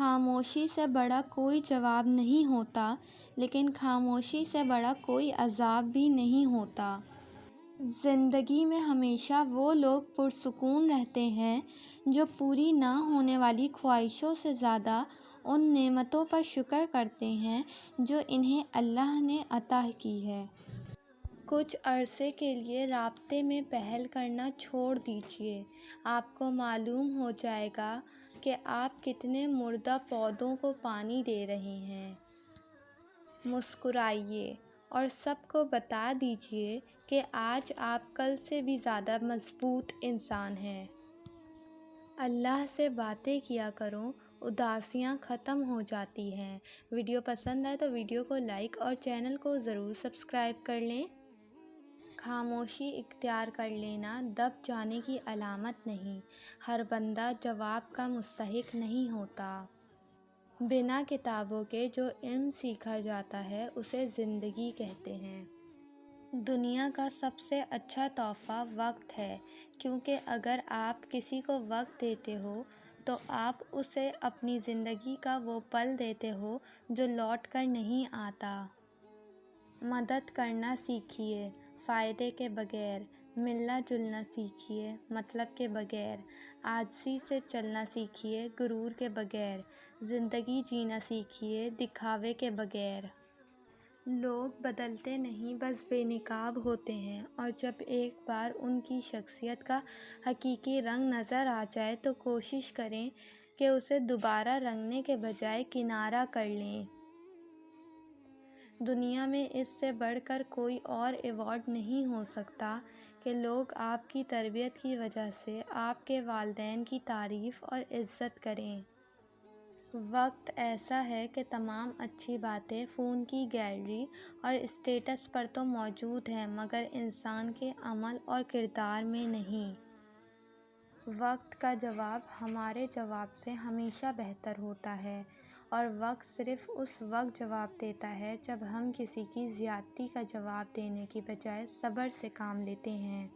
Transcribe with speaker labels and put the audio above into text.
Speaker 1: خاموشی سے بڑا کوئی جواب نہیں ہوتا، لیکن خاموشی سے بڑا کوئی عذاب بھی نہیں ہوتا۔ زندگی میں ہمیشہ وہ لوگ پرسکون رہتے ہیں جو پوری نہ ہونے والی خواہشوں سے زیادہ ان نعمتوں پر شکر کرتے ہیں جو انہیں اللہ نے عطا کی ہے۔ کچھ عرصے کے لیے رابطے میں پہل کرنا چھوڑ دیجیے، آپ کو معلوم ہو جائے گا کہ آپ کتنے مردہ پودوں کو پانی دے رہے ہیں۔ مسکرائیے اور سب کو بتا دیجیے کہ آج آپ کل سے بھی زیادہ مضبوط انسان ہیں۔ اللہ سے باتیں کیا کرو، اداسیاں ختم ہو جاتی ہیں۔ ویڈیو پسند آئے تو ویڈیو کو لائک اور چینل کو ضرور سبسکرائب کر لیں۔ خاموشی اختیار کر لینا دب جانے کی علامت نہیں، ہر بندہ جواب کا مستحق نہیں ہوتا۔ بنا کتابوں کے جو علم سیکھا جاتا ہے اسے زندگی کہتے ہیں۔ دنیا کا سب سے اچھا تحفہ وقت ہے، کیونکہ اگر آپ کسی کو وقت دیتے ہو تو آپ اسے اپنی زندگی کا وہ پل دیتے ہو جو لوٹ کر نہیں آتا۔ مدد کرنا سیکھیے، فائدے کے بغیر۔ ملنا جلنا سیکھیے، مطلب کے بغیر۔ عاجزی سے چلنا سیکھیے، غرور کے بغیر۔ زندگی جینا سیکھیے، دکھاوے کے بغیر۔ لوگ بدلتے نہیں، بس بے نقاب ہوتے ہیں، اور جب ایک بار ان کی شخصیت کا حقیقی رنگ نظر آ جائے تو کوشش کریں کہ اسے دوبارہ رنگنے کے بجائے کنارہ کر لیں۔ دنیا میں اس سے بڑھ کر کوئی اور ایوارڈ نہیں ہو سکتا کہ لوگ آپ کی تربیت کی وجہ سے آپ کے والدین کی تعریف اور عزت کریں۔ وقت ایسا ہے کہ تمام اچھی باتیں فون کی گیلری اور اسٹیٹس پر تو موجود ہیں، مگر انسان کے عمل اور کردار میں نہیں۔ وقت کا جواب ہمارے جواب سے ہمیشہ بہتر ہوتا ہے، اور وقت صرف اس وقت جواب دیتا ہے جب ہم کسی کی زیادتی کا جواب دینے کی بجائے صبر سے کام لیتے ہیں۔